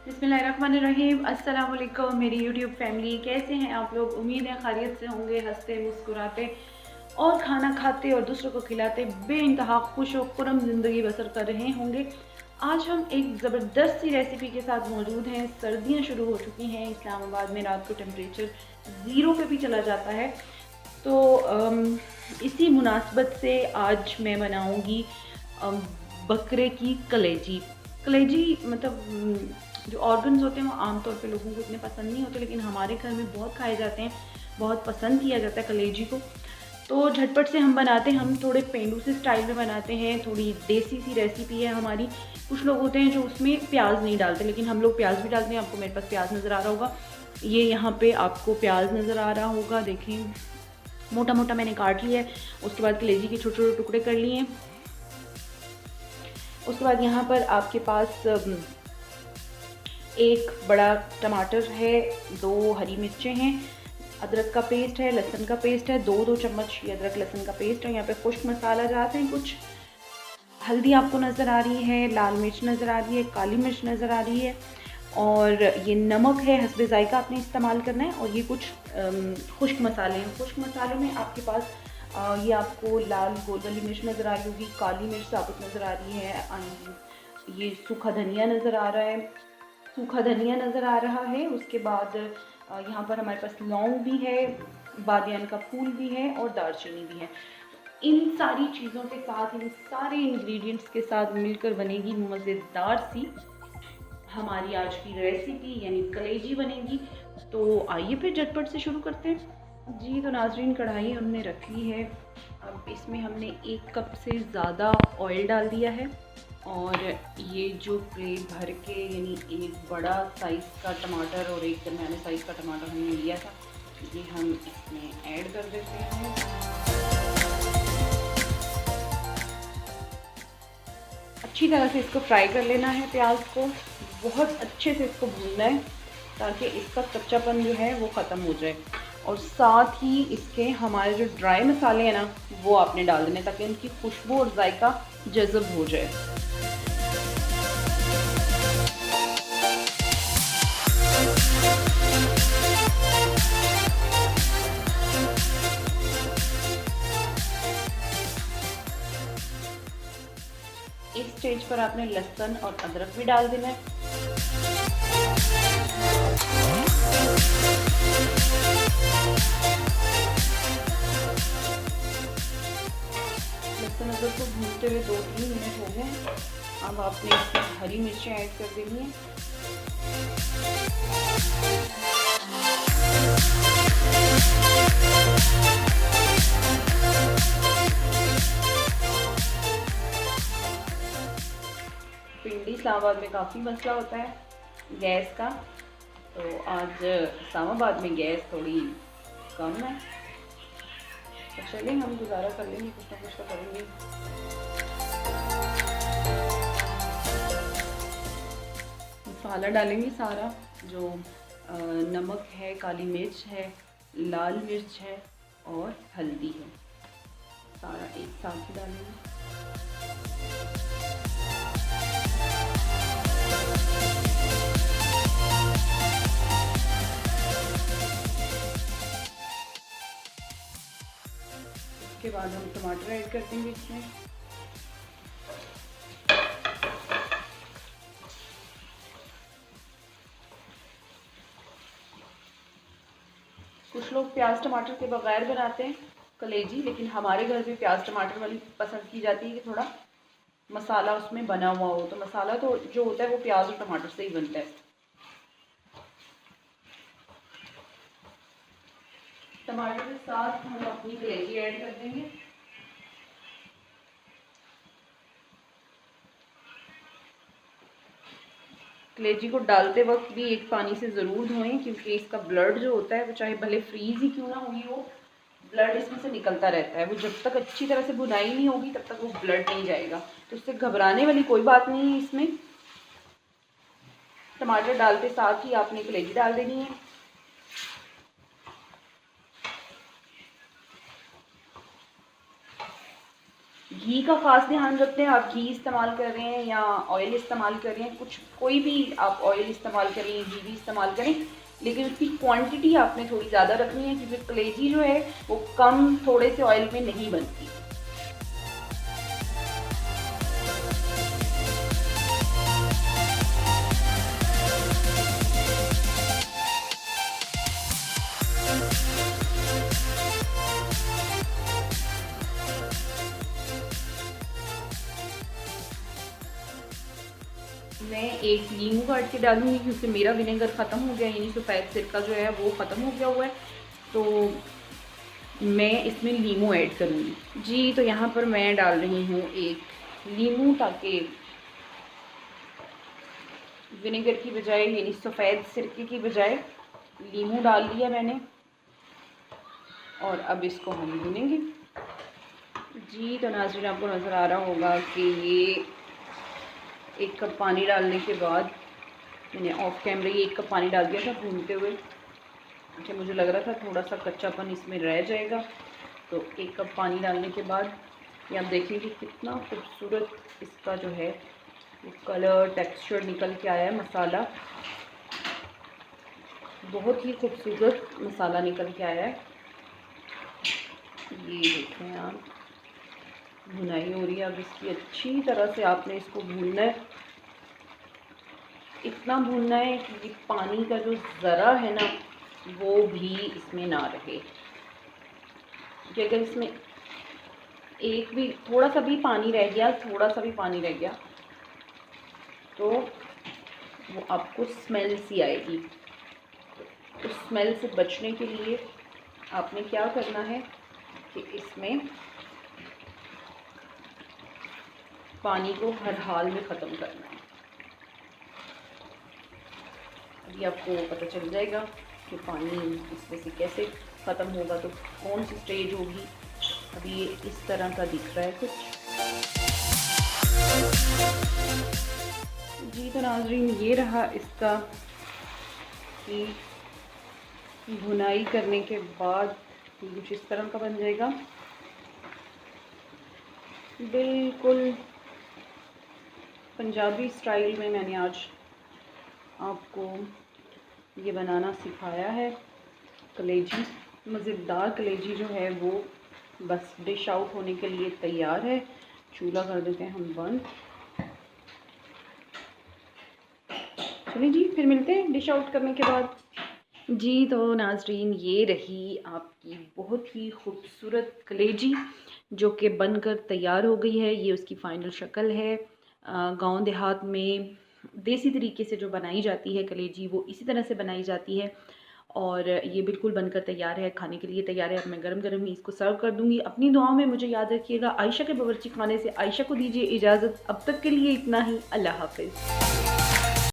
बिस्मिल्लाहिर्रहमानिर्रहीम। अस्सलाम वालेकुम मेरी यूट्यूब फैमिली, कैसे हैं आप लोग? उम्मीद है खैरियत से होंगे, हंसते मुस्कुराते और खाना खाते और दूसरों को खिलाते बेइंतहा खुश और खुर्रम ज़िंदगी बसर कर रहे होंगे। आज हम एक ज़बरदस्त सी रेसिपी के साथ मौजूद हैं। सर्दियां शुरू हो चुकी हैं, इस्लामाबाद में रात को टेम्परेचर ज़ीरो पे भी चला जाता है। तो इसी मुनासबत से आज मैं बनाऊंगी बकरे की कलेजी। कलेजी मतलब जो ऑर्गन्स होते हैं वो आमतौर पे लोगों को इतने पसंद नहीं होते, लेकिन हमारे घर में बहुत खाए जाते हैं, बहुत पसंद किया जाता है कलेजी को। तो झटपट से हम बनाते हैं, हम थोड़े पेंडू से स्टाइल में बनाते हैं, थोड़ी देसी सी रेसिपी है हमारी। कुछ लोग होते हैं जो उसमें प्याज नहीं डालते, लेकिन हम लोग प्याज भी डालते हैं। आपको मेरे पास प्याज नज़र आ रहा होगा, ये यहाँ पे आपको प्याज नज़र आ रहा होगा, देखें मोटा मोटा मैंने काट लिया है। उसके बाद कलेजी के छोटे छोटे टुकड़े कर लिए। उसके बाद यहाँ पर आपके पास एक बड़ा टमाटर है, 2 हरी मिर्चें हैं, अदरक का पेस्ट है, लहसुन का पेस्ट है, 2 चम्मच ये अदरक लहसुन का पेस्ट है। यहाँ पे खुश्क मसाला जाते हैं कुछ, हल्दी आपको नज़र आ रही है, लाल मिर्च नज़र आ रही है, काली मिर्च नज़र आ रही है, और ये नमक है, हस्बे ज़ायका आपने इस्तेमाल करना है। और ये कुछ खुश्क मसाले हैं। खुश्क मसालों में आपके पास ये आपको लाल गोल वाली मिर्च नज़र आ रही होगी, काली मिर्च साबुत नज़र आ रही है, ये सूखा धनिया नज़र आ रहा है, सूखा धनिया नज़र आ रहा है। उसके बाद यहाँ पर हमारे पास लौंग भी है, बादियान का फूल भी है और दालचीनी भी है। इन सारी चीज़ों के साथ, इन सारे इंग्रेडिएंट्स के साथ मिलकर बनेगी मज़ेदार सी हमारी आज की रेसिपी, यानी कलेजी बनेगी। तो आइए फिर झटपट से शुरू करते हैं जी। तो नाजरीन, कढ़ाई हमने रख ली है। अब इसमें हमने 1 कप से ज़्यादा ऑयल डाल दिया है, और ये जो प्लेट भर के, यानी एक बड़ा साइज़ का टमाटर और एक दरमियाने साइज़ का टमाटर हमने लिया था, ये हम इसमें ऐड कर देते हैं। अच्छी तरह से इसको फ्राई कर लेना है, प्याज को बहुत अच्छे से इसको भूनना है, ताकि इसका कच्चापन जो है वो ख़त्म हो जाए। और साथ ही इसके हमारे जो ड्राई मसाले हैं ना, वो आपने डाल देने, ताकि उनकी खुशबू और जायका जज़ब हो जाए। इस स्टेज पर आपने लहसुन और अदरक भी डाल देना है। लहसुन अदरक को भूनते हुए 2-3 मिनट हो गए। अब आपने इसमें हरी मिर्चें ऐड कर देनी है। भिंडी इस्लामाबाद में काफ़ी मसला होता है गैस का, तो आज इस्लामाबाद में गैस थोड़ी कम है, तो चलें हम गुजारा कर लेंगे, कुछ ना कुछ तो करेंगे। मसाला डालेंगे सारा, जो नमक है, काली मिर्च है, लाल मिर्च है और हल्दी है, सारा एक साथ ही डालेंगे। उसके बाद हम टमाटर ऐड कर देंगे इसमें। कुछ लोग प्याज टमाटर के बगैर बनाते हैं कलेजी, लेकिन हमारे घर में प्याज टमाटर वाली पसंद की जाती है कि थोड़ा मसाला उसमें बना हुआ हो। तो मसाला तो जो होता है वो प्याज और टमाटर से ही बनता है। टमाटर के साथ हम अपनी कलेजी ऐड कर देंगे। कलेजी को डालते वक्त भी एक पानी से ज़रूर धोएं, क्योंकि इसका ब्लड जो होता है वो चाहे भले फ्रीज़ ही क्यों ना हुई हो, ब्लड इसमें से निकलता रहता है। वो जब तक अच्छी तरह से भुनाई नहीं होगी तब तक वो ब्लड नहीं जाएगा। तो उससे घबराने वाली कोई बात नहीं है। इसमें टमाटर डालते साथ ही आपने कलेजी डाल देनी है। घी का ख़ास ध्यान रखते हैं। आप घी इस्तेमाल कर रहे हैं या ऑयल इस्तेमाल कर रहे हैं, कोई भी आप ऑयल इस्तेमाल करें, घी भी इस्तेमाल करें, लेकिन उसकी क्वांटिटी आपने थोड़ी ज़्यादा रखनी है, क्योंकि कलेजी जो है वो कम थोड़े से ऑयल में नहीं बनती। मैं एक नींबू काट के डालूंगी, क्योंकि मेरा विनेगर ख़त्म हो गया, यानी सफ़ेद सिरका जो है वो ख़त्म हो गया हुआ है, तो मैं इसमें नींबू ऐड करूँगी। जी, तो यहाँ पर मैं डाल रही हूँ एक नींबू, ताकि विनेगर की बजाय यानी सफ़ेद सिरके की बजाय नींबू डाल लिया मैंने, और अब इसको हम भूनेंगे। जी, तो नाज़रीन आपको नज़र आ रहा होगा कि ये 1 कप पानी डालने के बाद मैंने ऑफ कैमरे ये 1 कप पानी डाल दिया था भूनते हुए। अच्छा, मुझे लग रहा था थोड़ा सा कच्चापन इसमें रह जाएगा, तो 1 कप पानी डालने के बाद ये आप देखें कि कितना खूबसूरत इसका जो है वो कलर टेक्सचर निकल के आया है। मसाला बहुत ही खूबसूरत मसाला निकल के आया है। ये देखें आप, भुनाई हो रही है। अब इसकी अच्छी तरह से आपने इसको भूनना है, इतना भूनना है कि पानी का जो ज़रा है ना वो भी इसमें ना रहे, कि अगर इसमें एक भी थोड़ा सा भी पानी रह गया, तो वो आपको स्मेल सी आएगी। तो उस स्मेल से बचने के लिए आपने क्या करना है कि इसमें पानी को हर हाल में ख़त्म करना है। अभी आपको पता चल जाएगा कि पानी इसमें से कैसे ख़त्म होगा, तो कौन सी स्टेज होगी। अभी ये इस तरह का दिख रहा है कुछ। जी, तो नाज़रीन ये रहा इसका कि भुनाई करने के बाद कुछ इस तरह का बन जाएगा, बिल्कुल पंजाबी स्टाइल में। मैंने आज आपको ये बनाना सिखाया है। कलेजी, मज़ेदार कलेजी जो है वो बस डिश आउट होने के लिए तैयार है। चूल्हा कर देते हैं हम बंद। चलिए जी, फिर मिलते हैं डिश आउट करने के बाद। जी, तो नाज़रीन ये रही आपकी बहुत ही खूबसूरत कलेजी, जो कि बनकर तैयार हो गई है। ये उसकी फ़ाइनल शक्ल है। गांव देहात में देसी तरीके से जो बनाई जाती है कलेजी, वो इसी तरह से बनाई जाती है, और ये बिल्कुल बनकर तैयार है, खाने के लिए तैयार है। अब मैं गरम गरम ही इसको सर्व कर दूँगी। अपनी दुआओं में मुझे याद रखिएगा। आयशा के बावर्ची खाने से आयशा को दीजिए इजाज़त। अब तक के लिए इतना ही। अल्लाह हाफ़िज़।